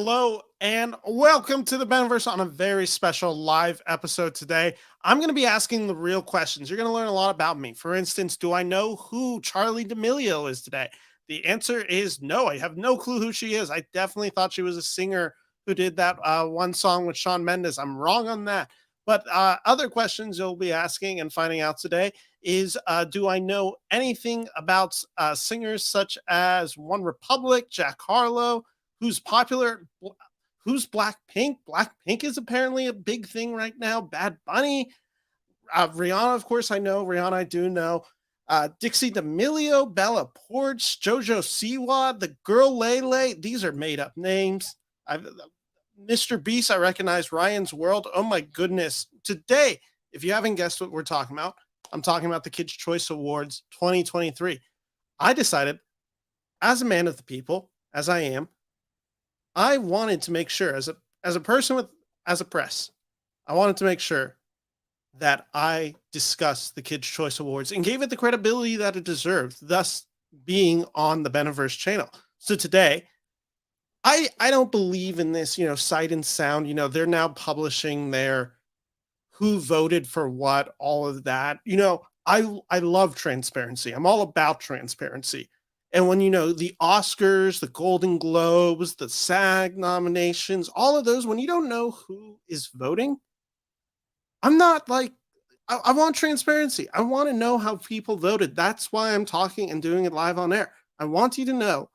Hello and welcome to the Beniverse on a very special live episode today. I'm going to be asking the real questions. You're going to learn a lot about me. For instance, do I know who Charli D'Amelio is today? The answer is no. I have no clue who she is. I definitely thought she was a singer who did that one song with Shawn Mendes. I'm wrong on that. But other questions you'll be asking and finding out today is do I know anything about singers such as One Republic, Jack Harlow? Who's popular? Who's Blackpink? Blackpink is apparently a big thing right now. Bad Bunny, Rihanna, of course, I know. Rihanna, I do know. Dixie D'Amelio, Bella Porch, Jojo Siwa, the girl Lele. These are made up names. I've, Mr. Beast, I recognize Ryan's World. Oh my goodness. Today, if you haven't guessed what we're talking about, I'm talking about the Kids' Choice Awards 2023. I decided, as a man of the people, as I am, I wanted to make sure as a person with as a press, I wanted to make sure that I discussed the Kids Choice Awards and gave it the credibility that it deserved, thus being on the Beniverse channel. So today, I don't believe in this, sight and sound. They're now publishing their who voted for what, all of that. I love transparency. I'm all about transparency. And when the Oscars, the Golden Globes, the SAG nominations, all of those, when you don't know who is voting, I'm not like I want transparency. I want to know how people voted. That's why I'm talking and doing it live on air. I want you to know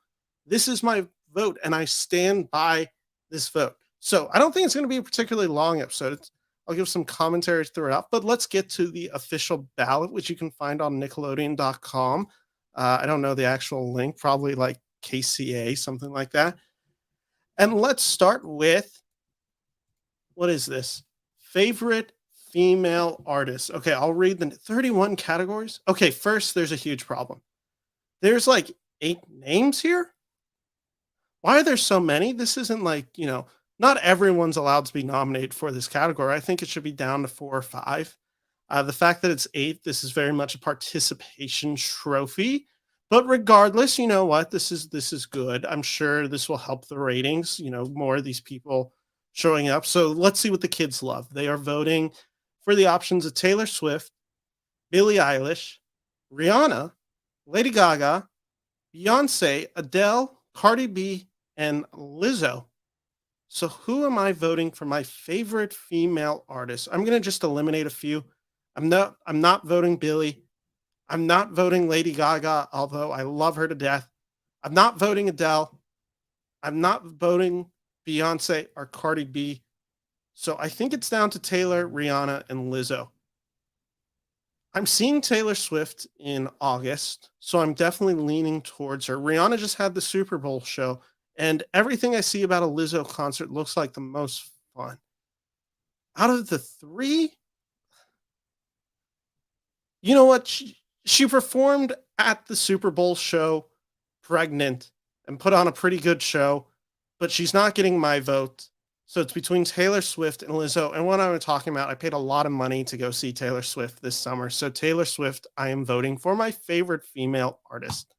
this is my vote and I stand by this vote. So I don't think it's going to be a particularly long episode. I'll give some commentary throughout, but let's get to the official ballot, which you can find on Nickelodeon.com. I don't know the actual link, probably like KCA, something like that. And let's start with what is this? Favorite female artist. Okay, I'll read the 31 categories. Okay, first, there's a huge problem. There's like 8 names here. Why are there so many? This isn't like, not everyone's allowed to be nominated for this category. I think it should be down to 4 or 5. The fact that it's 8, this is very much a participation trophy. But regardless, you know what? This is good. I'm sure this will help the ratings. More of these people showing up. So let's see what the kids love. They are voting for the options of Taylor Swift, Billie Eilish, Rihanna, Lady Gaga, Beyonce, Adele, Cardi B, and Lizzo. So who am I voting for my favorite female artist? I'm going to just eliminate a few. I'm not voting Billie. I'm not voting Lady Gaga, although I love her to death. I'm not voting Adele. I'm not voting Beyonce or Cardi B. So I think it's down to Taylor, Rihanna, and Lizzo. I'm seeing Taylor Swift in August, so I'm definitely leaning towards her. Rihanna just had the Super Bowl show, and everything I see about a Lizzo concert looks like the most fun. Out of the 3, you know what? She performed at the Super Bowl show pregnant and put on a pretty good show, but she's not getting my vote. So it's between Taylor Swift and Lizzo. And what I'm talking about, I paid a lot of money to go see Taylor Swift this summer. So Taylor Swift, I am voting for my favorite female artist.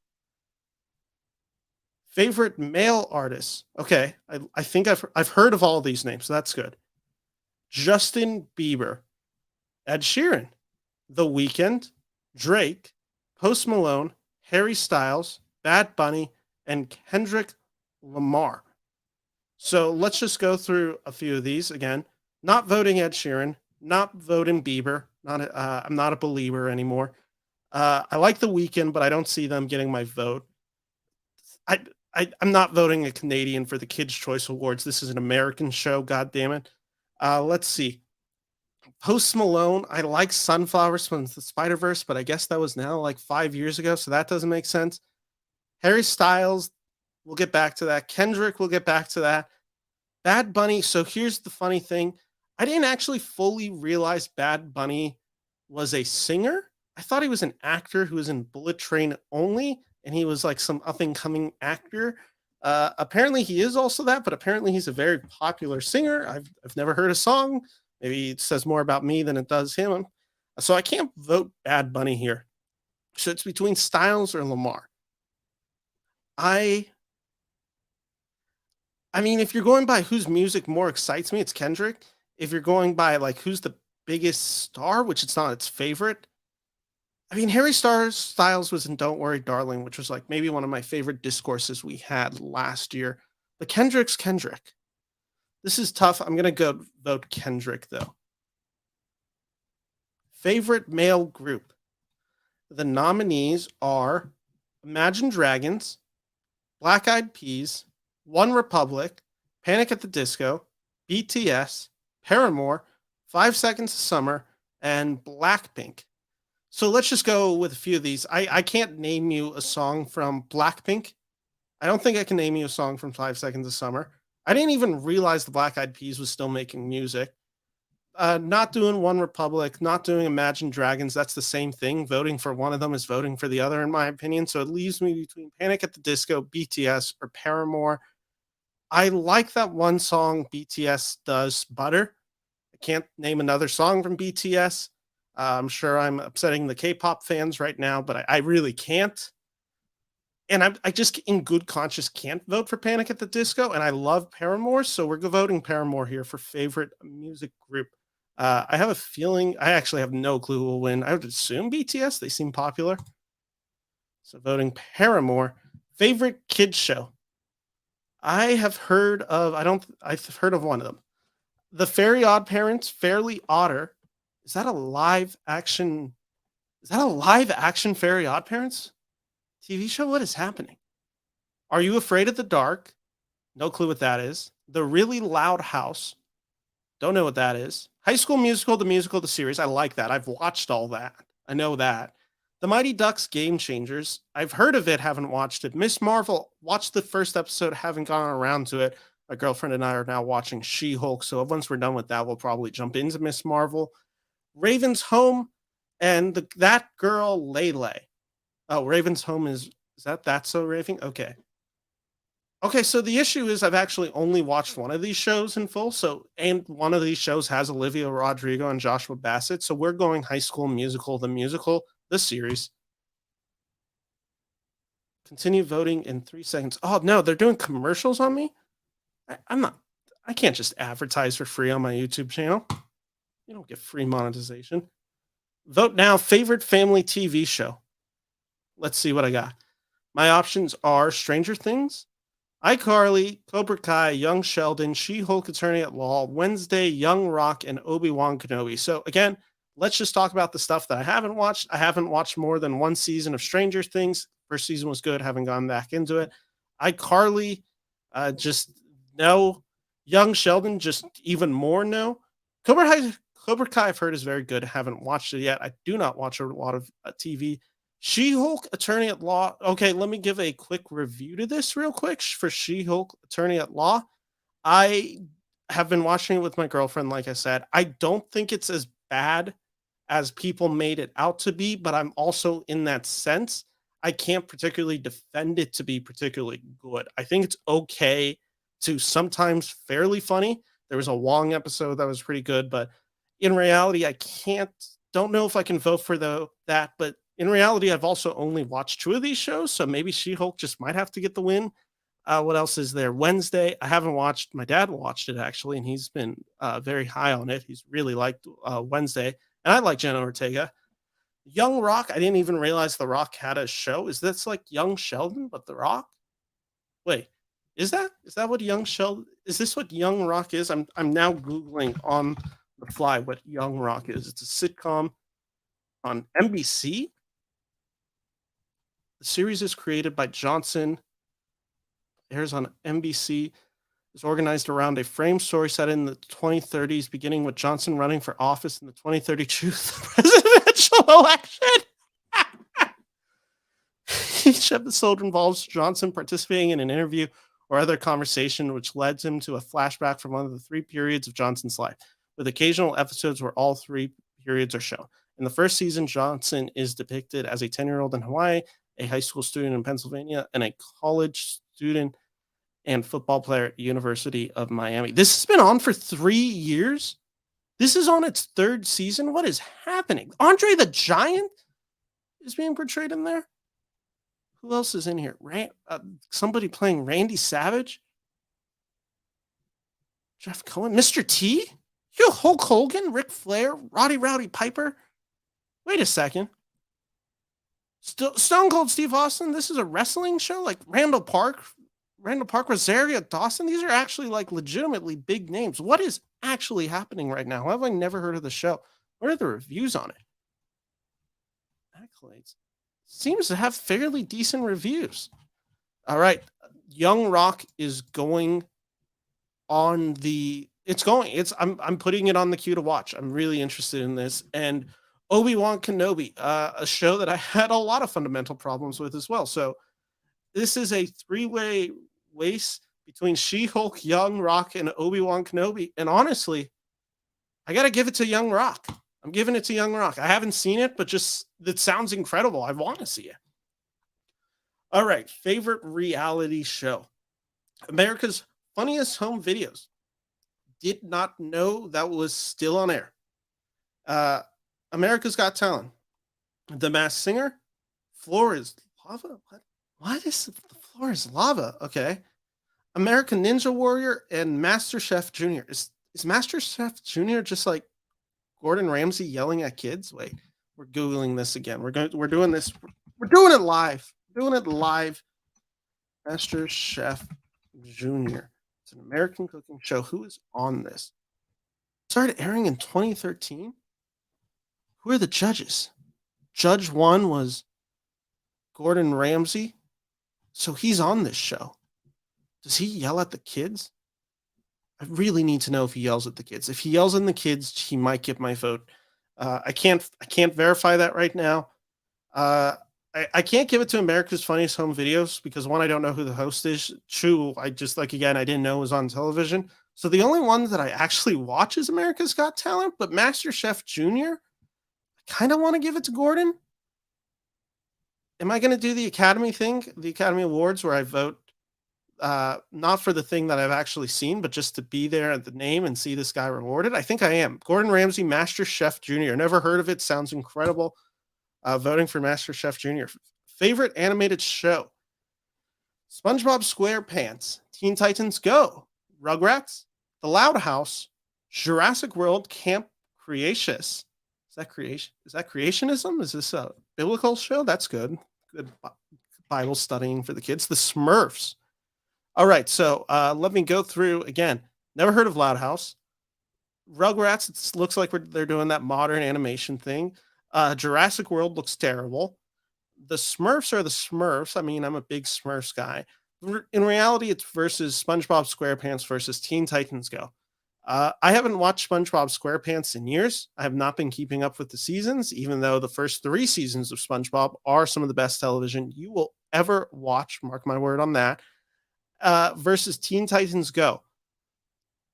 Favorite male artist. Okay, I think I've heard of all of these names, so that's good. Justin Bieber, Ed Sheeran, The Weeknd, Drake, Post Malone, Harry Styles, Bad Bunny, and Kendrick Lamar. So let's just go through a few of these again. Not voting Ed Sheeran, not voting Bieber. I'm not a believer anymore. I like The Weeknd, but I don't see them getting my vote. I'm not voting a Canadian for the Kids' Choice Awards. This is an American show. God damn it. Let's see. Post Malone, I like Sunflowers from the Spider-Verse, but I guess that was now like 5 years ago, so that doesn't make sense. Harry Styles, we'll get back to that. Kendrick, we'll get back to that. Bad Bunny, so here's the funny thing. I didn't actually fully realize Bad Bunny was a singer. I thought he was an actor who was in Bullet Train only, and he was like some up-and-coming actor. Apparently he is also that, but apparently he's a very popular singer. I've never heard a song. Maybe it says more about me than it does him. So I can't vote Bad Bunny here. So it's between Styles or Lamar. I I mean, if you're going by whose music more excites me, it's Kendrick. If you're going by like who's the biggest star, which it's not its favorite, I mean, Harry Styles was in "Don't Worry, Darling," which was like maybe one of my favorite discourses we had last year. But Kendrick's Kendrick. This is tough. I'm gonna go vote Kendrick though. Favorite male group. The nominees are Imagine Dragons, Black Eyed Peas, One Republic, Panic at the Disco, BTS, Paramore, 5 Seconds of Summer, and Blackpink. So let's just go with a few of these. I can't name you a song from Blackpink. I don't think I can name you a song from 5 Seconds of Summer. I didn't even realize the Black Eyed Peas was still making music. Not doing One Republic, not doing Imagine Dragons. That's the same thing. Voting for one of them is voting for the other, in my opinion. So it leaves me between Panic at the Disco, BTS, or Paramore. I like that one song BTS does, Butter. I can't name another song from BTS. I'm sure I'm upsetting the K-pop fans right now, but I really can't. And I just, in good conscience, can't vote for Panic at the Disco. And I love Paramore, so we're voting Paramore here for favorite music group. I have a feeling, I actually have no clue who will win. I would assume BTS. They seem popular. So voting Paramore. Favorite kids show. I have heard of. I don't. I've heard of one of them. The Fairy Odd Parents, Fairly Odder. Is that a live action? Is that a live action Fairy Odd Parents TV show? What is happening? Are You Afraid of the Dark? No clue what that is. The Really Loud House. Don't know what that is. High School Musical, the series. I like that. I've watched all that. I know that. The Mighty Ducks Game Changers. I've heard of it, haven't watched it. Miss Marvel, watched the first episode, haven't gone around to it. My girlfriend and I are now watching She Hulk. So once we're done with that, we'll probably jump into Miss Marvel. Raven's Home and that girl, Lele. Oh, Raven's Home is that That's So Raven? Okay. Okay, so the issue is I've actually only watched one of these shows in full. So, and one of these shows has Olivia Rodrigo and Joshua Bassett. So we're going High School Musical, the series. Continue voting in 3 seconds. Oh no, they're doing commercials on me. I'm not. I can't just advertise for free on my YouTube channel. You don't get free monetization. Vote now. Favorite family TV show. Let's see what I got. My options are Stranger Things, iCarly, Cobra Kai, Young Sheldon, She-Hulk Attorney at Law, Wednesday, Young Rock, and Obi-Wan Kenobi. So again, let's just talk about the stuff that I haven't watched. I haven't watched more than one season of Stranger Things. First season was good. Haven't gone back into it. iCarly, just no. Young Sheldon, just even more no. Cobra Kai, I've heard is very good. Haven't watched it yet. I do not watch a lot of TV. She-Hulk Attorney at Law. Okay, let me give a quick review to this real quick for She-Hulk Attorney at Law. I have been watching it with my girlfriend, like I said. I don't think it's as bad as people made it out to be, but I'm also in that sense. I can't particularly defend it to be particularly good. I think it's okay to sometimes fairly funny. There was a Wong episode that was pretty good, but in reality, I don't know if I can vote for that, but in reality, I've also only watched two of these shows, so maybe She-Hulk just might have to get the win. What else is there? Wednesday, I haven't watched. My dad watched it actually, and he's been very high on it. He's really liked Wednesday, and I like Jenna Ortega. Young Rock, I didn't even realize The Rock had a show. Is this like Young Sheldon, but The Rock? Wait, is that what Young Sheldon? Is this what Young Rock is? I'm now googling on the fly what Young Rock is. It's a sitcom on NBC. The series is created by Johnson, airs on NBC, is organized around a frame story set in the 2030s, beginning with Johnson running for office in the 2032 presidential election. Each episode involves Johnson participating in an interview or other conversation, which led him to a flashback from one of the three periods of Johnson's life, with occasional episodes where all three periods are shown. In the first season, Johnson is depicted as a 10-year-old in Hawaii, a high school student in Pennsylvania, and a college student and football player at University of Miami. This has been on for 3 years. This is on its third season. What is happening? Andre the Giant is being portrayed in there. Who else is in here? Somebody playing Randy Savage. Jeff Cohen, Mr. T? You Hulk Hogan, Ric Flair, Roddy Rowdy Piper? Wait a second. Stone Cold Steve Austin, this is a wrestling show? Like Randall Park, Rosario Dawson? These are actually like legitimately big names. What is actually happening right now? How have I never heard of the show? What are the reviews on it? Accolades. Seems to have fairly decent reviews. All right. Young Rock is going on the it's going. I'm putting it on the queue to watch. I'm really interested in this. And Obi-Wan Kenobi, a show that I had a lot of fundamental problems with as well. So this is a three-way race between She-Hulk, Young Rock, and Obi-Wan Kenobi. And honestly, I gotta give it to Young Rock. I'm giving it to Young Rock. I haven't seen it, but just it sounds incredible. I want to see it. All right, favorite reality show. America's Funniest Home Videos. Did not know that was still on air. Uh, America's Got Talent. The Masked Singer. Floor is Lava. What is the floor is lava? Okay. American Ninja Warrior and Master Chef Junior. Is Master Chef Junior just like Gordon Ramsay yelling at kids? Wait, we're googling this again. We're doing this. We're doing it live. Doing it live. Master Chef Junior. It's an American cooking show. Who is on this? Started airing in 2013. Who are the judges? Judge one was Gordon Ramsay. So he's on this show. Does he yell at the kids? I really need to know if he yells at the kids. If he yells at the kids, he might get my vote. I can't verify that right now. I can't give it to America's Funniest Home Videos because one, I don't know who the host is. Two, I just like again, I didn't know it was on television. So the only one that I actually watch is America's Got Talent, but Master Chef Junior, I kind of want to give it to Gordon. Am I going to do the Academy thing, the Academy Awards, where I vote not for the thing that I've actually seen, but just to be there at the name and see this guy rewarded? I think I am. Gordon Ramsay, Master Chef Junior. Never heard of it. Sounds incredible. Voting for Master Chef Junior. Favorite animated show? SpongeBob SquarePants, Teen Titans Go, Rugrats, The Loud House, Jurassic World Camp Creatious. Is that creation? Is that creationism? Is this a biblical show? That's good. Good Bible studying for the kids. The Smurfs. All right, so let me go through again. Never heard of Loud House. Rugrats. It looks like they're doing that modern animation thing. Jurassic World looks terrible. The Smurfs are the Smurfs. I mean, I'm a big Smurfs guy. In reality, it's versus SpongeBob SquarePants versus Teen Titans Go. I haven't watched SpongeBob SquarePants in years. I have not been keeping up with the seasons, even though the first 3 seasons of SpongeBob are some of the best television you will ever watch. Mark my word on that. Versus Teen Titans Go.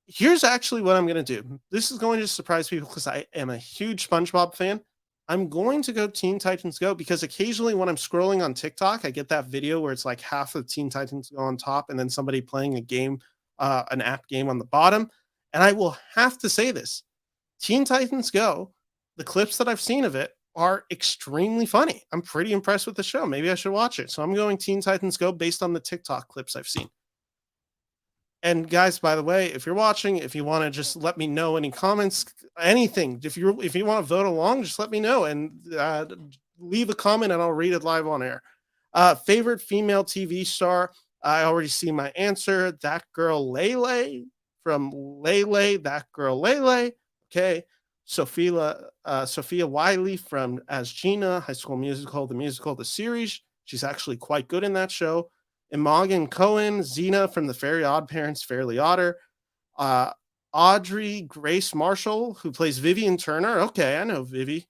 Here's actually what I'm going to do. This is going to surprise people because I am a huge SpongeBob fan. I'm going to go Teen Titans Go because occasionally when I'm scrolling on TikTok, I get that video where it's like half of Teen Titans Go on top and then somebody playing a game, an app game on the bottom. And I will have to say this. Teen Titans Go, the clips that I've seen of it are extremely funny. I'm pretty impressed with the show. Maybe I should watch it. So I'm going Teen Titans Go based on the TikTok clips I've seen. And guys, by the way, if you're watching, if you want to just let me know any comments, anything, if you want to vote along, just let me know and leave a comment and I'll read it live on air. Favorite female TV star? I already see my answer. That girl Lele from Lele. That girl Lele. Okay. Sophia Wiley from as Gina, High School Musical, the series. She's actually quite good in that show. Imogen Cohen, Xena from the Very Odd Parents, Fairly Odder. Audrey Grace Marshall, who plays Vivian Turner. Okay, I know Vivi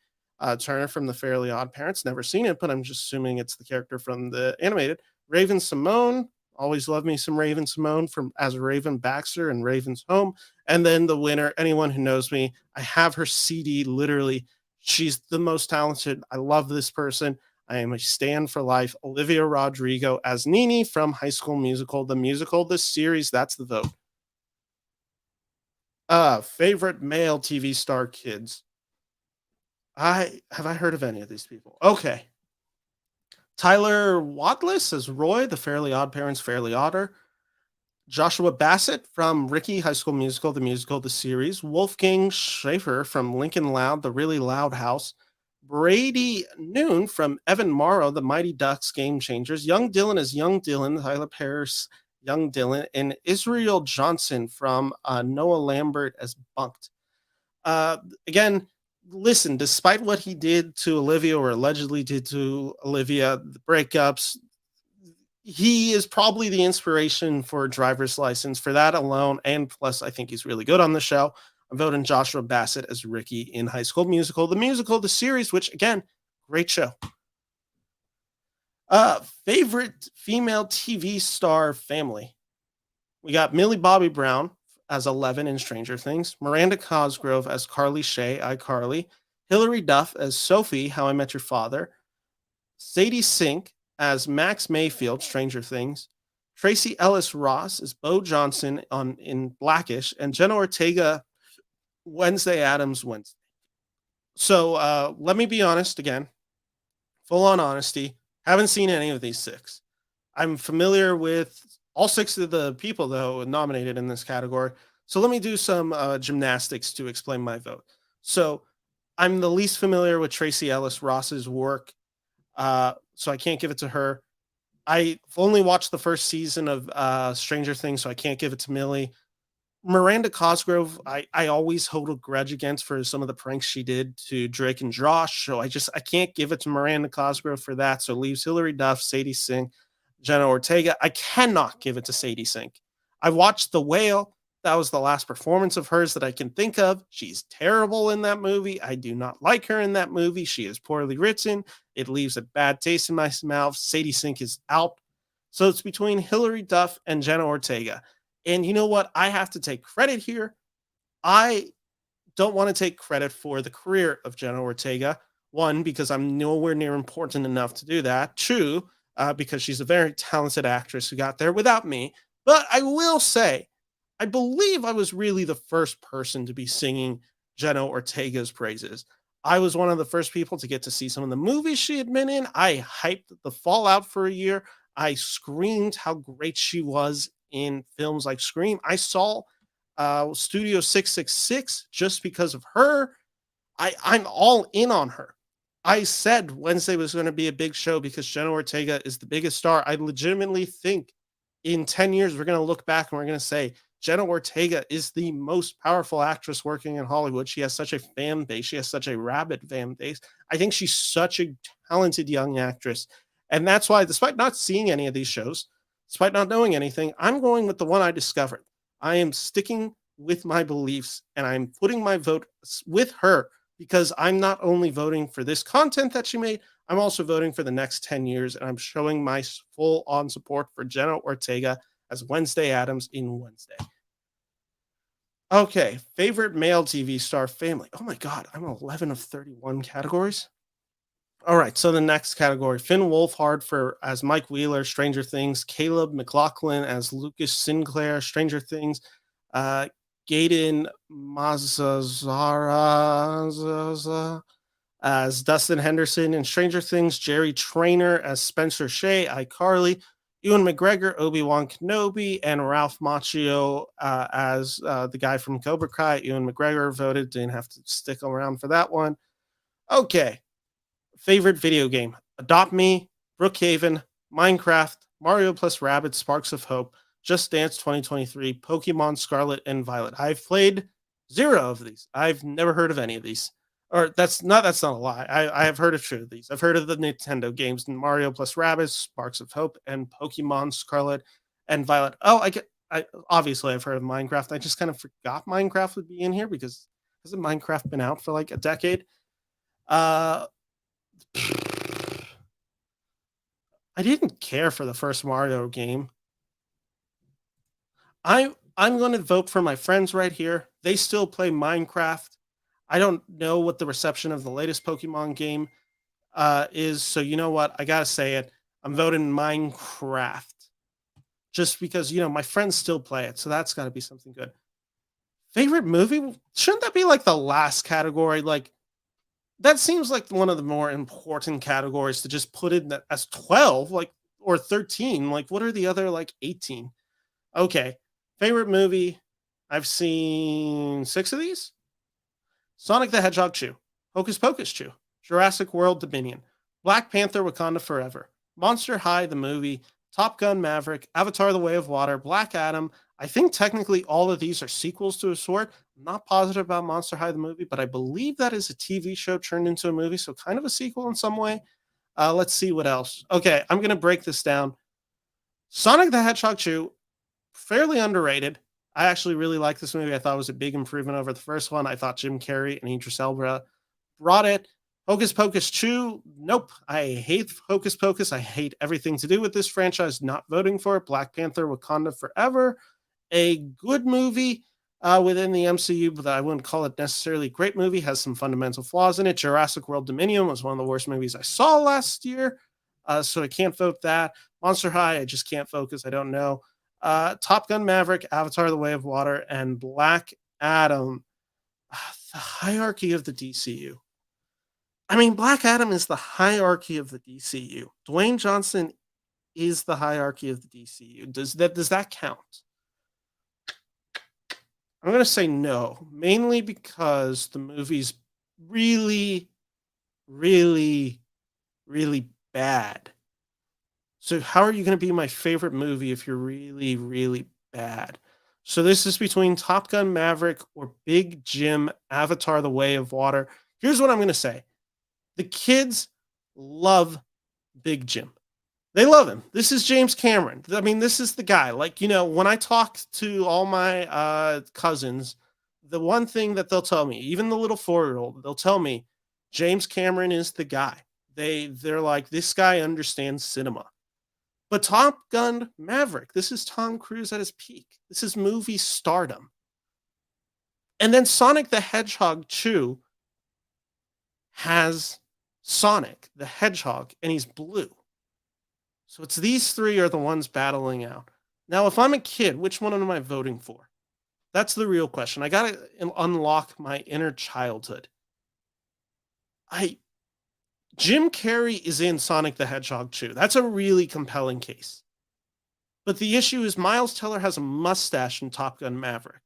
Turner from the Fairly Odd Parents. Never seen it, but I'm just assuming it's the character from the animated. Raven Simone. Always love me some Raven Simone from as Raven Baxter and Raven's Home. And then the winner, anyone who knows me, I have her CD literally. She's the most talented. I love this person. I am a stan for life. Olivia Rodrigo as Nini from High School Musical, the series. That's the vote. Favorite male TV star kids. Have I heard of any of these people? Okay. Tyler Wadless as Roy, the Fairly Odd Parents, Fairly Odder. Joshua Bassett from Ricky, High School Musical, the musical, the series. Wolfgang Schaefer from Lincoln Loud, the really loud house. Brady Noon from Evan Morrow, the Mighty Ducks, Game Changers. Young Dylan as Young Dylan, Tyler Paris, Young Dylan. And Israel Johnson from Noah Lambert as Bunked. Uh, Again, listen, despite what he did to Olivia or allegedly did to Olivia, the breakups, he is probably the inspiration for driver's license for that alone. And plus, I think he's really good on the show. I'm voting Joshua Bassett as Ricky in High School Musical, the series, which again, great show. Favorite female TV star family. We got Millie Bobby Brown as 11 in Stranger Things, Miranda Cosgrove as Carly Shay, iCarly, Hilary Duff as Sophie, How I Met Your Father, Sadie Sink as Max Mayfield, Stranger Things, Tracy Ellis Ross as Bo Johnson on in Blackish, and Jenna Ortega, Wednesday Adams Wednesday. So let me be honest again, full on honesty. Haven't seen any of these six. I'm familiar with all six of the people though nominated in this category. So let me do some gymnastics to explain my vote. So I'm the least familiar with Tracy Ellis Ross's work, so I can't give it to her. I've only watched the first season of Stranger Things, so I can't give it to Millie. Miranda Cosgrove, I always hold a grudge against for some of the pranks she did to Drake and Josh. So I can't give it to Miranda Cosgrove for that. So it leaves Hilary Duff, Sadie Sink, Jenna Ortega. I cannot give it to Sadie Sink. I watched The Whale. That was the last performance of hers that I can think of. She's terrible in that movie. I do not like her in that movie. She is poorly written. It leaves a bad taste in my mouth. Sadie Sink is out. So it's between Hilary Duff and Jenna Ortega. And you know what? I have to take credit here. I don't want to take credit for the career of Jenna Ortega. One, because I'm nowhere near important enough to do that. Two, because she's a very talented actress who got there without me. But I will say, I believe I was really the first person to be singing Jenna Ortega's praises. I was one of the first people to get to see some of the movies she had been in. I hyped the Fallout for a year. I screamed how great she was in films like Scream. I saw Studio 666 just because of her. I'm all in on her. I said Wednesday was going to be a big show because Jenna Ortega is the biggest star. I legitimately think in 10 years, we're going to look back and we're going to say Jenna Ortega is the most powerful actress working in Hollywood. She has such a fan base. She has such a rabid fan base. I think she's such a talented young actress. And that's why, despite not seeing any of these shows, despite not knowing anything, I'm going with the one I discovered. I am sticking with my beliefs and I'm putting my vote with her because I'm not only voting for this content that she made, I'm also voting for the next 10 years, and I'm showing my full on support for Jenna Ortega as Wednesday Adams in Wednesday. Okay, favorite male TV star family. Oh my God, I'm 11 of 31 categories. All right, so the next category: Finn Wolfhard for as Mike Wheeler, Stranger Things; Caleb McLaughlin as Lucas Sinclair, Stranger Things; uh, Gaten Mazazara as Dustin Henderson in Stranger Things; Jerry Trainer as Spencer Shea, iCarly; Ewan McGregor, Obi-Wan Kenobi; and Ralph Macchio as the guy from Cobra Kai. Ewan McGregor voted, didn't have to stick around for that one. Okay, favorite video game: Adopt Me, Brookhaven, Minecraft, Mario plus Rabbids Sparks of Hope, Just Dance 2023, Pokemon Scarlet and Violet. I've played zero of these. I've never heard of any of these. Or that's not a lie. I have heard of two of these. I've heard of the Nintendo games: Mario plus Rabbids, Sparks of Hope, and Pokemon Scarlet and Violet. Oh, I obviously I've heard of Minecraft. I just kind of forgot Minecraft would be in here because hasn't Minecraft been out for like a decade? Uh I didn't care for the first Mario game. I'm going to vote for my friends right here. They still play Minecraft. I don't know what the reception of the latest Pokemon game is, so you know what? I gotta say it. I'm voting Minecraft just because my friends still play it, so that's got to be something good. Favorite movie? Shouldn't that be like the last category? Like that seems like one of the more important categories to just put in as 12, like or 13. Like what are the other like 18? Okay. Favorite movie? I've seen 6 of these. Sonic the Hedgehog 2, Hocus Pocus 2, Jurassic World Dominion, Black Panther Wakanda Forever, Monster High the movie, Top Gun Maverick, Avatar The Way of Water, Black Adam. I think technically all of these are sequels to a sort. I'm not positive about Monster High the movie, but I believe that is a TV show turned into a movie, so kind of a sequel in some way. Let's see what else. Okay, I'm going to break this down. Sonic the Hedgehog 2, fairly underrated. I actually really like this movie. I thought it was a big improvement over the first one. I thought Jim Carrey and Idris Elba brought it. Hocus Pocus 2, nope. I hate Hocus Pocus. I hate everything to do with this franchise. Not voting for it. Black Panther Wakanda Forever, a good movie within the MCU, but I wouldn't call it necessarily a great movie. Has some fundamental flaws in it. Jurassic World Dominion was one of the worst movies I saw last year, so I can't vote that. Monster High, I just can't focus. I don't know. Top Gun Maverick, Avatar: The Way of Water, and Black Adam. The hierarchy of the DCU. I mean, Black Adam is the hierarchy of the DCU. Dwayne Johnson is the hierarchy of the DCU. Does that count? I'm gonna say no, mainly because the movie's really, really, really bad. So how are you gonna be my favorite movie if you're really, really bad? So this is between Top Gun Maverick or Big Jim Avatar: The Way of Water. Here's what I'm gonna say. The kids love Big Jim. They love him. This is James Cameron. I mean, this is the guy. Like, when I talk to all my cousins, the one thing that they'll tell me, even the little 4-year-old, they'll tell me James Cameron is the guy. They're like, this guy understands cinema. But Top Gun Maverick, this is Tom Cruise at his peak. This is movie stardom. And then Sonic the Hedgehog 2 has Sonic the Hedgehog, and he's blue. So it's these three are the ones battling out. Now, if I'm a kid, which one am I voting for? That's the real question. I got to unlock my inner childhood. Jim Carrey is in Sonic the Hedgehog 2. That's a really compelling case. But the issue is Miles Teller has a mustache in Top Gun Maverick.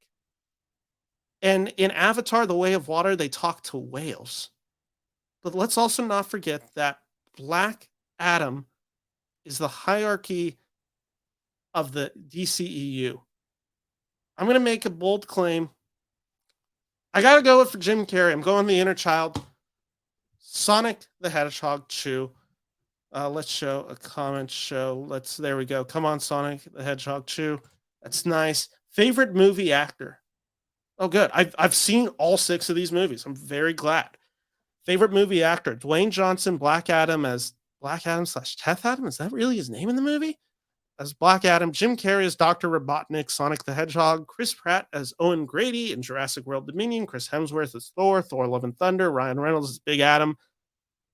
And in Avatar: The Way of Water, they talk to whales. But let's also not forget that Black Adam is the hierarchy of the DCEU. I'm going to make a bold claim. I got to go for Jim Carrey. I'm going the inner child. Sonic the Hedgehog 2. Let's show a comment show. There we go. Come on, Sonic the Hedgehog 2. That's nice. Favorite movie actor. Oh, good. I've seen all 6 of these movies. I'm very glad. Favorite movie actor. Dwayne Johnson, Black Adam as Black Adam / Teth Adam. Is that really his name in the movie? As Black Adam. Jim Carrey as Dr. Robotnik, Sonic the Hedgehog. Chris Pratt as Owen Grady in Jurassic World Dominion. Chris Hemsworth as Thor, Love and Thunder. Ryan Reynolds as Big Adam.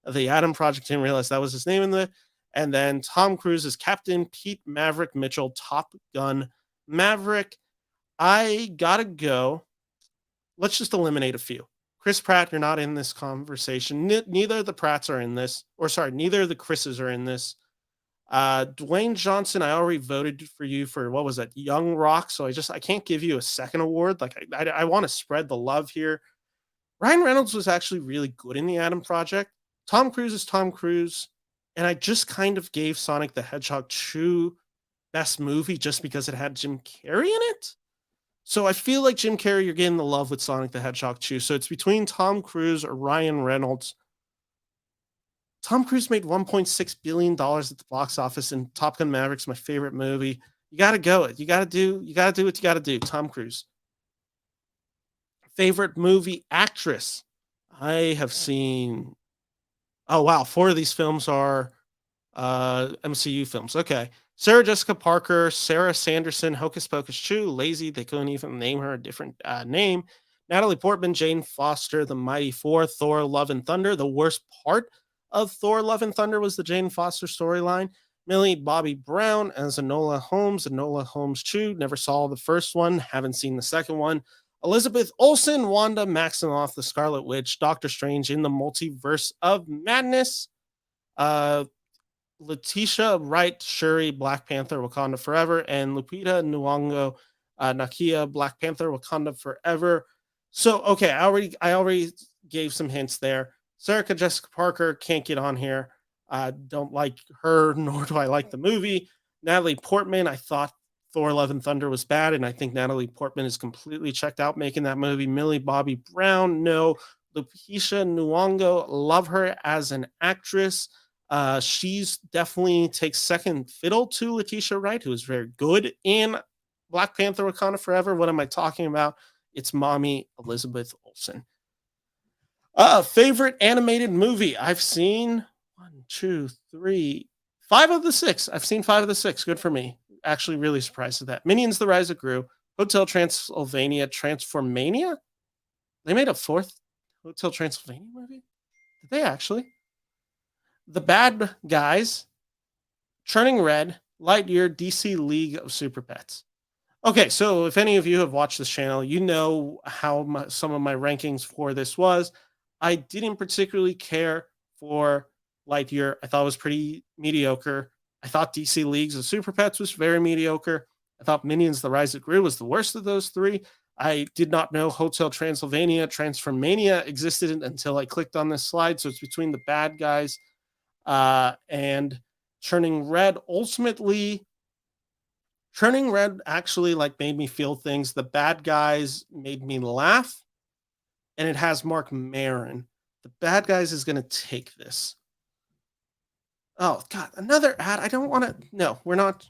The Adam Project, didn't realize that was his name in the. And then Tom Cruise as Captain Pete Maverick Mitchell, Top Gun Maverick. I gotta go. Let's just eliminate a few. Chris Pratt, you're not in this conversation. Neither of the Pratts are in this. Or sorry, neither of the Chris's are in this. Dwayne Johnson, I already voted for you for, what was that, Young Rock. So I can't give you a second award. Like I want to spread the love here. Ryan Reynolds was actually really good in the Adam Project. Tom Cruise is Tom Cruise. And I just kind of gave Sonic the Hedgehog 2 best movie just because it had Jim Carrey in it. So I feel like Jim Carrey, you're getting the love with Sonic the Hedgehog 2. So it's between Tom Cruise or Ryan Reynolds. Tom Cruise made $1.6 billion at the box office, and Top Gun Maverick's my favorite movie. You got to go it. You got to do what you got to do. Tom Cruise. Favorite movie actress. I have seen, oh wow, 4 of these films are MCU films. Okay. Sarah Jessica Parker, Sarah Sanderson, Hocus Pocus 2, Lazy, they couldn't even name her a different name. Natalie Portman, Jane Foster, The Mighty Four, Thor, Love and Thunder. The worst part of Thor, Love and Thunder was the Jane Foster storyline. Millie Bobby Brown as Enola Holmes 2. Never saw the first one, haven't seen the second one. Elizabeth Olsen, Wanda Maximoff, the Scarlet Witch, Doctor Strange in the Multiverse of Madness. Letitia Wright, Shuri, Black Panther, Wakanda Forever, and Lupita Nyong'o, Nakia, Black Panther, Wakanda Forever. So okay, I already gave some hints there. Sarah Jessica Parker can't get on here. I don't like her, nor do I like the movie. Natalie Portman, I thought Thor: Love and Thunder was bad, and I think Natalie Portman is completely checked out making that movie. Millie Bobby Brown, no. Lupita Nyong'o, love her as an actress. She's definitely takes second fiddle to Letitia Wright, who is very good in Black Panther: Wakanda Forever. What am I talking about? It's mommy Elizabeth Olsen. Favorite animated movie? I've seen one, two, three, five of the six. I've seen five of the six. Good for me. Actually, really surprised at that. Minions: The Rise of Gru, Hotel Transylvania, Transformania. They made a fourth Hotel Transylvania movie. Did they actually? The Bad Guys, Turning Red, Lightyear, DC League of Super Pets. Okay, so if any of you have watched this channel, you know how some of my rankings for this was. I didn't particularly care for Lightyear. I thought it was pretty mediocre. I thought DC Leagues of Super Pets was very mediocre. I thought Minions: The Rise of Gru was the worst of those three. I did not know Hotel Transylvania, Transformania existed until I clicked on this slide. So it's between The Bad Guys and Turning Red. Ultimately, Turning Red actually like made me feel things. The Bad Guys made me laugh, and it has Mark Maron. The Bad Guys is going to take this. Oh God, another ad. I don't want to. No, we're not.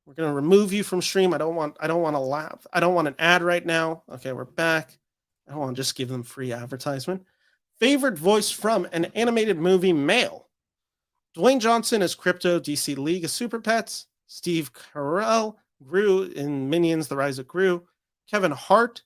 We're going to remove you from stream. I don't want to laugh. I don't want an ad right now. Okay, we're back. I don't want to just give them free advertisement. Favorite voice from an animated movie, male. Dwayne Johnson as Crypto, DC League of Super Pets. Steve Carell, Gru in Minions: The Rise of Gru. Kevin Hart,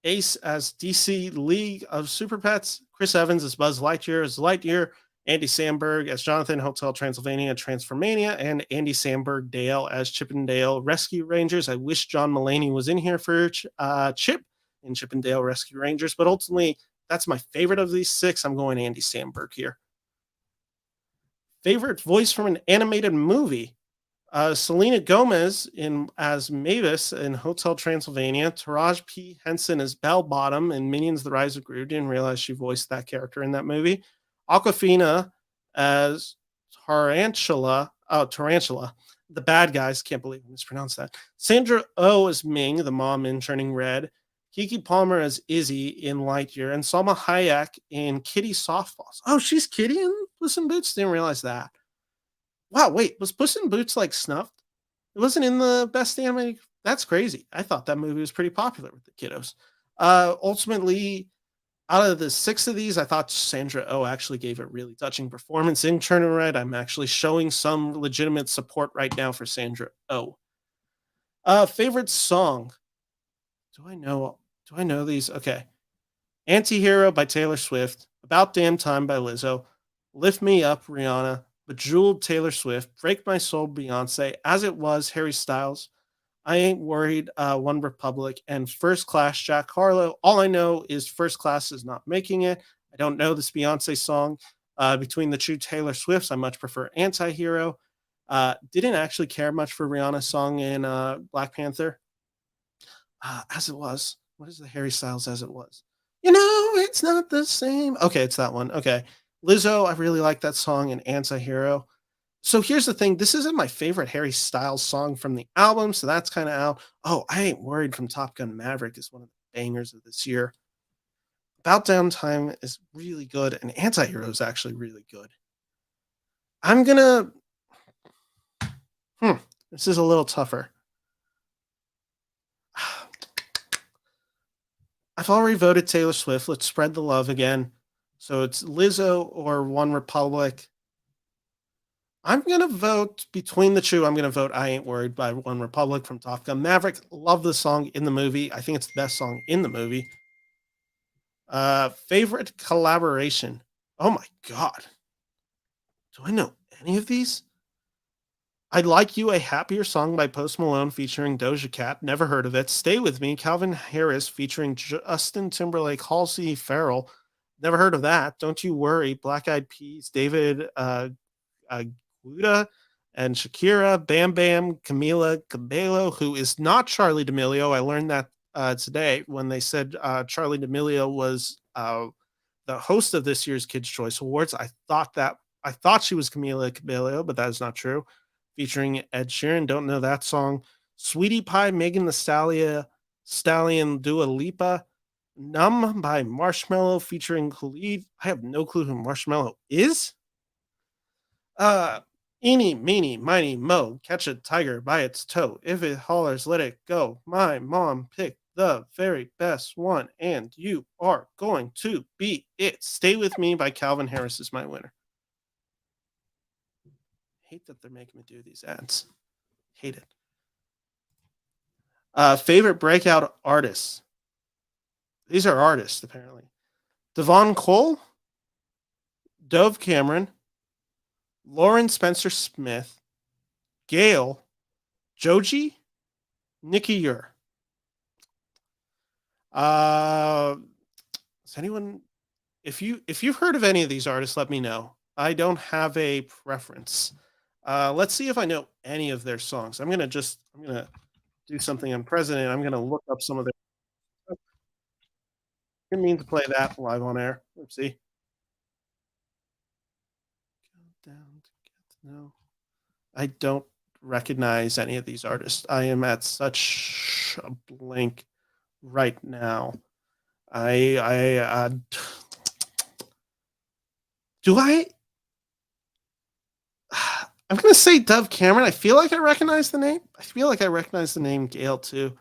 Ace as DC League of Super Pets. Chris Evans as Buzz Lightyear as Lightyear. Andy Samberg as Jonathan, Hotel Transylvania, Transformania, and Andy Samberg Dale as Chip and Dale Rescue Rangers. I wish John Mulaney was in here for Chip in Chip and Dale Rescue Rangers, but ultimately, that's my favorite of these six. I'm going Andy Samberg here. Favorite voice from an animated movie? Selena Gomez as Mavis in Hotel Transylvania. Taraji P. Henson as Bell Bottom in Minions: The Rise of Gru. Didn't realize she voiced that character in that movie. Aquafina as Tarantula. Oh, Tarantula. The Bad Guys. Can't believe I mispronounced that. Sandra Oh as Ming, the mom in Turning Red. Kiki Palmer as Izzy in Lightyear. And Salma Hayek in Kitty Softballs. Oh, she's Kitty in Puss in Boots? Didn't realize that. Wow, wait, was Puss in Boots like snuffed? It wasn't in the best animated. That's crazy. I thought that movie was pretty popular with the kiddos. Ultimately, out of the six of these, I thought Sandra Oh actually gave a really touching performance in Turning Red. I'm actually showing some legitimate support right now for Sandra Oh. Favorite song? Do I know? Do I know these? Okay. Antihero by Taylor Swift. About Damn Time by Lizzo. Lift Me Up, Rihanna. Bejeweled, Taylor Swift. Break My Soul, Beyonce. As It Was, Harry Styles. I Ain't Worried, One Republic. And First Class, Jack Harlow. All I know is First Class is not making it. I don't know this Beyonce song. Between the two Taylor Swifts, I much prefer Antihero. Didn't actually care much for Rihanna's song in Black Panther. As It Was. What is the Harry Styles As It Was? You know, it's not the same. Okay, it's that one. Okay. Lizzo, I really like that song and Anti-Hero. So here's the thing. This isn't my favorite Harry Styles song from the album, so that's kind of out. Oh, I Ain't Worried from Top Gun Maverick is one of the bangers of this year. About Downtime is really good, and Anti-Hero is actually really good. I'm gonna... This is a little tougher. I've already voted Taylor Swift. Let's spread the love again. So it's Lizzo or One Republic. I'm going to vote between the two. I'm going to vote I Ain't Worried by One Republic from Top Gun Maverick. Love the song in the movie. I think it's the best song in the movie. Favorite collaboration. Oh my God. Do I know any of these? I'd Like You, a Happier Song by Post Malone featuring Doja Cat. Never heard of it. Stay With Me, Calvin Harris featuring Justin Timberlake, Halsey Farrell. Never heard of that. Don't You Worry, Black Eyed Peas, David Guetta, and Shakira, Bam Bam, Camila Cabello, who is not Charlie D'Amelio. I learned that today when they said Charlie D'Amelio was the host of this year's Kids Choice Awards. I thought she was Camila Cabello, but that is not true. Featuring Ed Sheeran, don't know that song. Sweetie Pie, Megan the Stallion, Dua Lipa. Numb by Marshmello featuring Khalid. I have no clue who Marshmello is. Uh, Eeny, meeny, miny, mo, catch a tiger by its toe. If it hollers, let it go. My mom picked the very best one, and you are going to be it. Stay with Me by Calvin Harris is my winner. Hate that they're making me do these ads. Hate it. Favorite breakout artists. These are artists, apparently. Devon Cole, Dove Cameron, Lauren Spencer Smith, Gail, Joji, Nikki Ure. Does anyone if you've heard of any of these artists, let me know. I don't have a preference. Let's see if I know any of their songs. I'm gonna do something on president. I'm gonna look up some of their. I didn't mean to play that live on air. Oopsie. Down to get to know. I don't recognize any of these artists. I am at such a blank right now. I do I I'm gonna say Dove Cameron. I feel like I recognize the name. I feel like I recognize the name Gail too.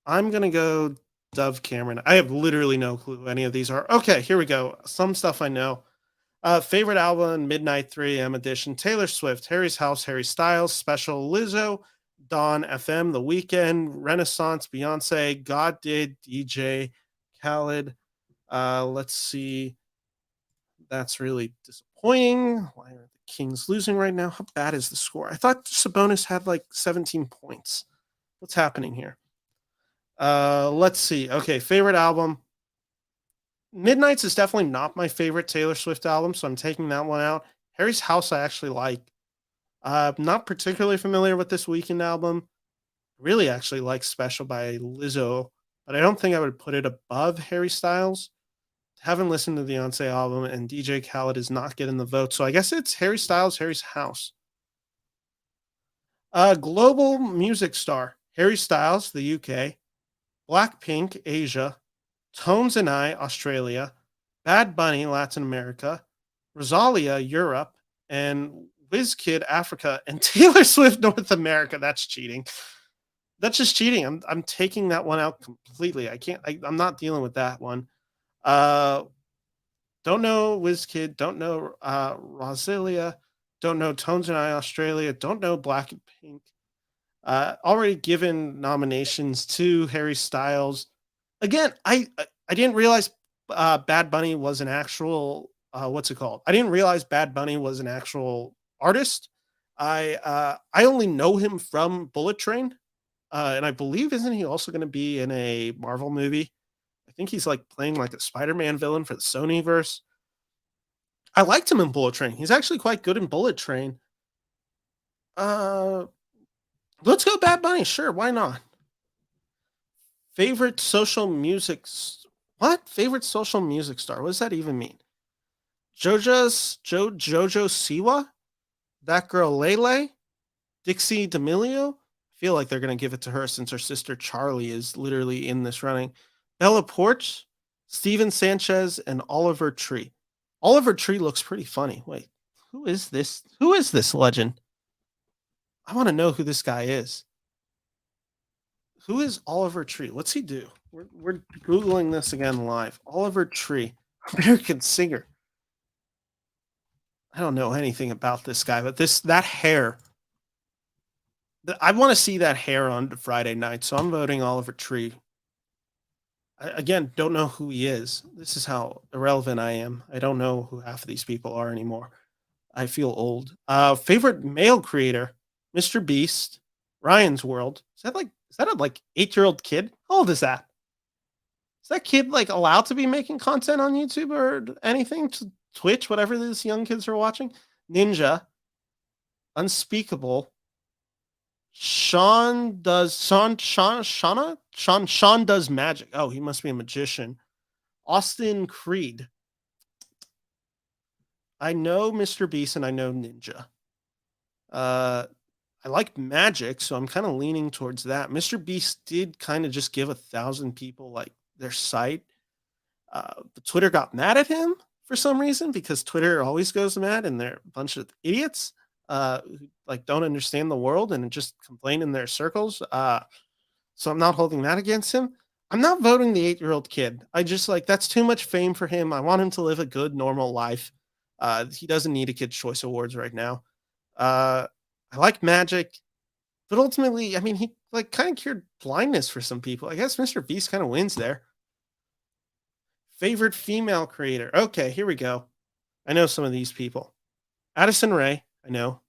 I'm gonna go Dove Cameron. I have literally no clue who any of these are. Okay, here we go. Some stuff I know. Favorite album, Midnight 3 AM edition, Taylor Swift, Harry's House, Harry Styles, Special Lizzo, Dawn FM, The Weekend, Renaissance, Beyonce, God Did, DJ, Khaled. Let's see. That's really disappointing. Why are the Kings losing right now? How bad is the score? I thought Sabonis had like 17 points. What's happening here? Let's see. Okay, favorite album. Midnight's is definitely not my favorite Taylor Swift album, so I'm taking that one out. Harry's House I actually like. Not particularly familiar with this Weekend album. Really actually like Special by Lizzo, but I don't think I would put it above Harry Styles. Haven't listened to the Beyonce album, and DJ Khaled is not getting the vote, so I guess it's Harry Styles, Harry's House. Global music star, Harry Styles, the UK, Blackpink, Asia, Tones and I, Australia, Bad Bunny, Latin America, Rosalia, Europe, and WizKid, Africa, and Taylor Swift, North America. That's cheating. That's just cheating. I'm taking that one out completely. I'm not dealing with that one. Uh, don't know WizKid. Don't know Rosalia. Don't know Tones and I, Australia. Don't know Blackpink. Already given nominations to Harry Styles. Again, I didn't realize Bad Bunny was an actual what's it called? I didn't realize Bad Bunny was an actual artist. I only know him from Bullet Train, and I believe isn't he also going to be in a Marvel movie? I think he's like playing like a Spider-Man villain for the Sony verse. I liked him in Bullet Train. He's actually quite good in Bullet Train. Uh, let's go Bad Bunny. Sure, why not? Favorite social music what? Favorite social music star? What does that even mean? Jojo Siwa? That girl Lele? Dixie D'Amelio? I feel like they're gonna give it to her since her sister Charlie is literally in this running. Bella Porch, Steven Sanchez, and Oliver Tree. Oliver Tree looks pretty funny. Wait, who is this? Who is this legend? I want to know who this guy is. Who is Oliver Tree? What's he do? We're Googling this again live. Oliver Tree, American singer. I don't know anything about this guy, but that hair. I want to see that hair on Friday night, so I'm voting Oliver Tree. Again, don't know who he is. This is how irrelevant I am. I don't know who half of these people are anymore. I feel old. Favorite male creator, Mr. Beast, Ryan's World. Is that a like 8-year-old kid? How old is that? Is that kid like allowed to be making content on YouTube or anything? To Twitch, whatever these young kids are watching? Ninja. Unspeakable. Sean does magic. Oh, he must be a magician. Austin Creed. I know Mr. Beast and I know Ninja. Uh, I like magic, so I'm kind of leaning towards that. Mr. Beast did kind of just give 1,000 people like their sight. The Twitter got mad at him for some reason because Twitter always goes mad and they're a bunch of idiots who like don't understand the world and just complain in their circles. So I'm not holding that against him. I'm not voting the 8-year-old kid. I just like that's too much fame for him. I want him to live a good, normal life. He doesn't need a Kid's Choice Awards right now. Uh, I like magic, but ultimately, I mean, he like kind of cured blindness for some people. I guess Mr. Beast kind of wins there. Favorite female creator. Okay, here we go. I know some of these people. Addison Rae, I know.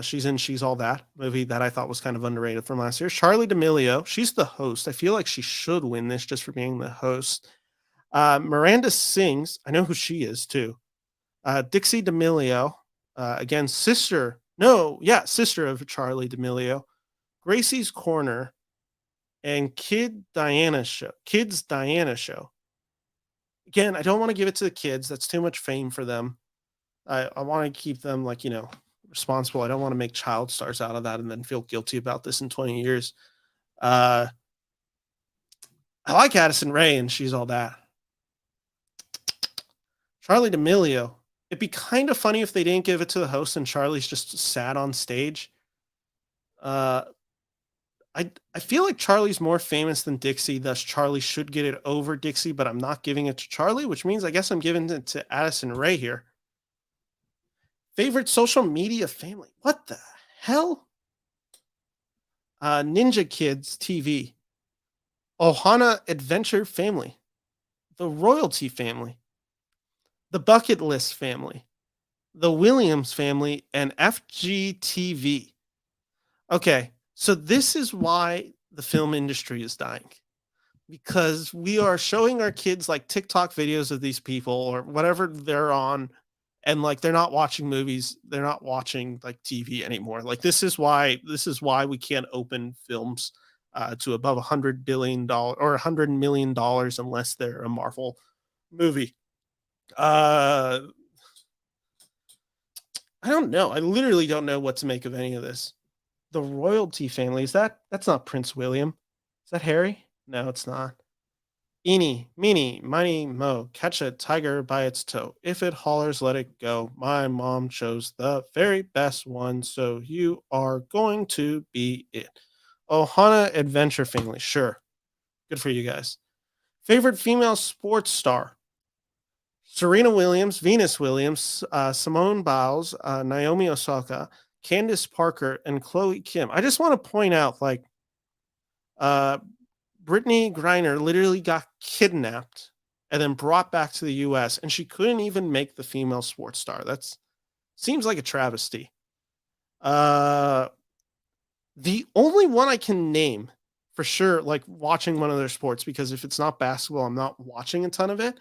She's in She's All That, movie that I thought was kind of underrated from last year. Charli D'Amelio, she's the host. I feel like she should win this just for being the host. Miranda Sings, I know who she is too. Dixie D'Amelio, again, sister of Charli D'Amelio. Gracie's Corner and Kids Diana Show. Again, I don't want to give it to the kids. That's too much fame for them. I want to keep them like, responsible. I don't want to make child stars out of that and then feel guilty about this in 20 years. Uh, I like Addison Rae and She's All That. Charli D'Amelio. It'd be kind of funny if they didn't give it to the host and Charlie's just sat on stage. Uh, I feel like Charlie's more famous than Dixie, thus Charlie should get it over Dixie, but I'm not giving it to Charlie, which means I guess I'm giving it to Addison Rae here. Favorite social media family. What the hell? Ninja Kids TV. Ohana Adventure Family. The Royalty Family. The Bucket List Family. The Williams Family. And FGTV. Okay, so this is why the film industry is dying. Because we are showing our kids like TikTok videos of these people or whatever they're on, and like they're not watching movies, they're not watching like TV anymore. Like this is why we can't open films to above $100 billion or $100 million unless they're a Marvel movie. Uh, I don't know. I literally don't know what to make of any of this. The royalty family, that's not Prince William. Is that Harry? No, it's not. Eeny, meeny, miny, mo, catch a tiger by its toe. If it hollers, let it go. My mom chose the very best one, so you are going to be it. Ohana Adventure Family, sure. Good for you guys. Favorite female sports star? Serena Williams, Venus Williams, Simone Biles, Naomi Osaka, Candace Parker, and Chloe Kim. I just want to point out, like, uh, Brittany Griner literally got kidnapped and then brought back to the US, and she couldn't even make the female sports star. That's seems like a travesty. Uh, the only one I can name for sure, like watching one of their sports, because if it's not basketball, I'm not watching a ton of it.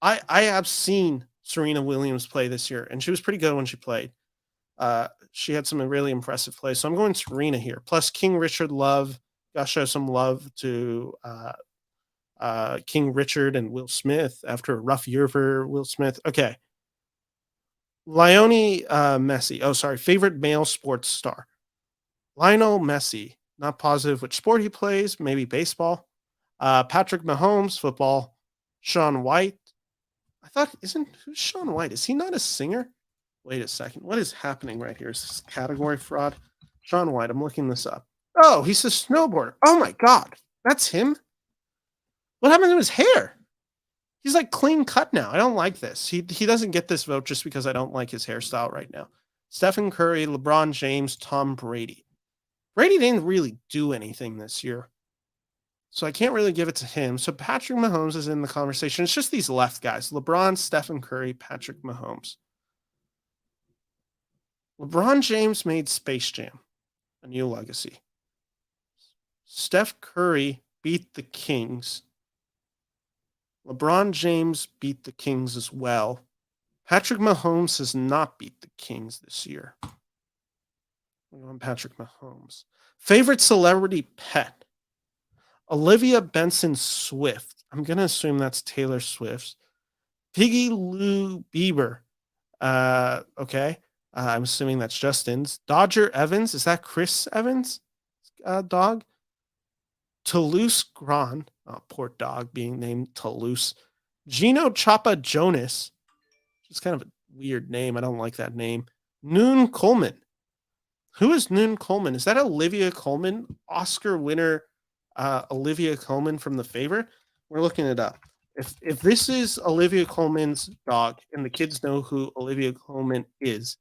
I have seen Serena Williams play this year, and she was pretty good when she played. She had some really impressive plays. So I'm going Serena here. Plus King Richard Love. Gotta show some love to King Richard and Will Smith after a rough year for Will Smith. Okay. Lionel Messi. Oh, sorry. Favorite male sports star. Lionel Messi. Not positive which sport he plays. Maybe baseball. Patrick Mahomes, football. Sean White. I thought, who's Sean White? Is he not a singer? Wait a second. What is happening right here? Is this category fraud? Sean White. I'm looking this up. Oh, he's a snowboarder. Oh my God. That's him? What happened to his hair? He's like clean cut now. I don't like this. He doesn't get this vote just because I don't like his hairstyle right now. Stephen Curry, LeBron James, Tom Brady. Brady didn't really do anything this year. So I can't really give it to him. So Patrick Mahomes is in the conversation. It's just these left guys. LeBron, Stephen Curry, Patrick Mahomes. LeBron James made Space Jam, a new legacy. Steph Curry beat the Kings. LeBron James beat the Kings as well. Patrick Mahomes has not beat the Kings this year. We're going Patrick Mahomes. Favorite celebrity pet? Olivia Benson Swift. I'm gonna assume that's Taylor Swift's. Piggy Lou Bieber. Okay. I'm assuming that's Justin's. Dodger Evans. Is that Chris Evans' dog? Toulouse Gran. Oh, poor dog being named Toulouse. Gino Chapa Jonas. It's kind of a weird name. I don't like that name. Noon Coleman. Who is Noon Coleman? Is that Olivia Colman? Oscar winner Olivia Colman from The Favorite? We're looking it up. If this is Olivia Colman's dog and the kids know who Olivia Colman is,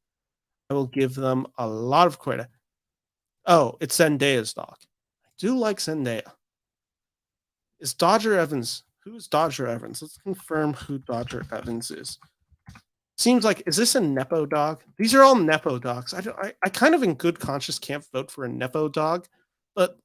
I will give them a lot of credit. Oh, it's Zendaya's dog. I do like Zendaya. Is Dodger Evans? Who is Dodger Evans? Let's confirm who Dodger Evans is. Seems like, is this a Nepo dog? These are all Nepo dogs. I kind of in good conscience can't vote for a Nepo dog, but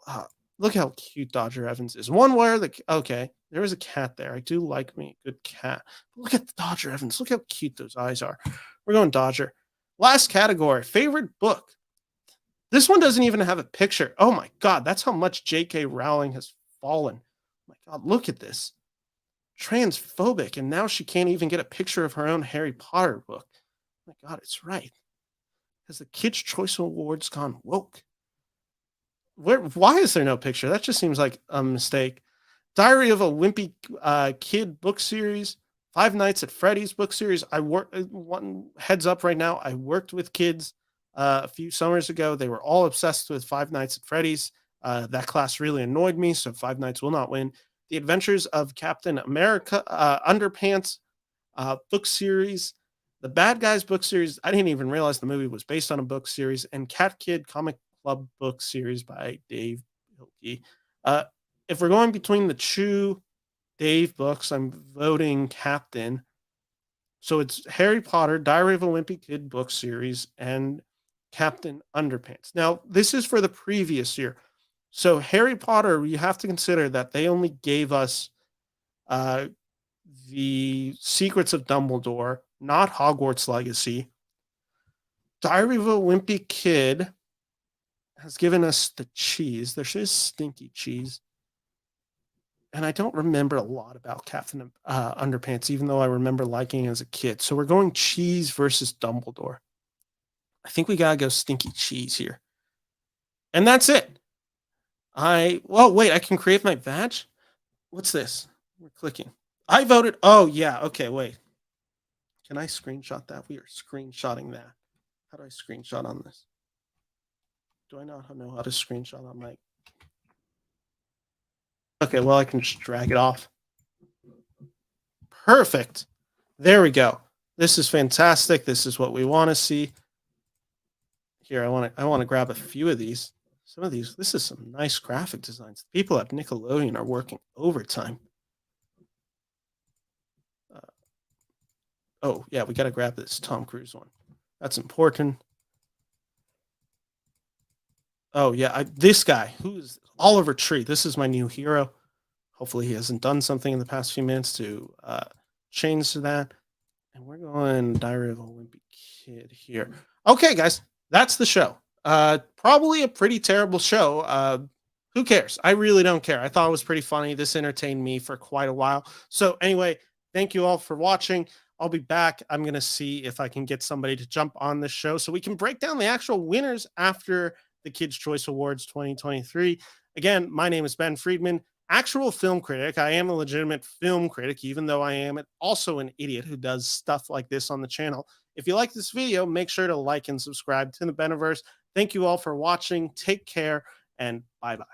look how cute Dodger Evans is. One where okay, there is a cat there. I do like me a good cat. But look at the Dodger Evans. Look how cute those eyes are. We're going Dodger. Last category, favorite book. This one doesn't even have a picture. Oh my God, that's how much J.K. Rowling has fallen. Oh my God, look at this. Transphobic, and now she can't even get a picture of her own Harry Potter book. Oh my God, it's right. Has the Kids' Choice Awards gone woke? Why is there no picture? That just seems like a mistake. Diary of a Wimpy Kid book series. Five Nights at Freddy's book series. I work one heads up right now. I worked with kids a few summers ago. They were all obsessed with Five Nights at Freddy's. That class really annoyed me, so Five Nights will not win. The Adventures of Captain America Underpants book series. The Bad Guys book series. I didn't even realize the movie was based on a book series. And Cat Kid Comic Club book series by Dave Hilke. If we're going between the two Dave books, I'm voting Captain. So it's Harry Potter, Diary of a Wimpy Kid book series, and Captain Underpants. Now, this is for the previous year. So Harry Potter, you have to consider that they only gave us the Secrets of Dumbledore, not Hogwarts Legacy. Diary of a Wimpy Kid has given us the cheese. There is stinky cheese. And I don't remember a lot about Captain Underpants, even though I remember liking it as a kid. So we're going cheese versus Dumbledore. I think we gotta go stinky cheese here. And that's it. Wait, I can create my badge? What's this? We're clicking. I voted. Oh, yeah. Okay, wait. Can I screenshot that? We are screenshotting that. How do I screenshot on this? Do I not know how to screenshot on my... Okay, well, I can just drag it off. Perfect. There we go. This is fantastic. This is what we want to see. Here, I want to grab a few of these. Some of these, this is some nice graphic designs. People at Nickelodeon are working overtime. Oh, yeah, we got to grab this Tom Cruise one. That's important. Oh, yeah, this guy, who's Oliver Tree. This is my new hero. Hopefully he hasn't done something in the past few minutes to change to that. And we're going Diary of a Wimpy Kid here. Okay, guys, that's the show. Probably a pretty terrible show. Who cares? I really don't care. I thought it was pretty funny. This entertained me for quite a while. So anyway, thank you all for watching. I'll be back. I'm going to see if I can get somebody to jump on this show so we can break down the actual winners after the Kids' Choice Awards 2023. Again, my name is Ben Friedman, actual film critic. I am a legitimate film critic, even though I am also an idiot who does stuff like this on the channel. If you like this video, make sure to like and subscribe to the Beniverse. Thank you all for watching. Take care and bye-bye.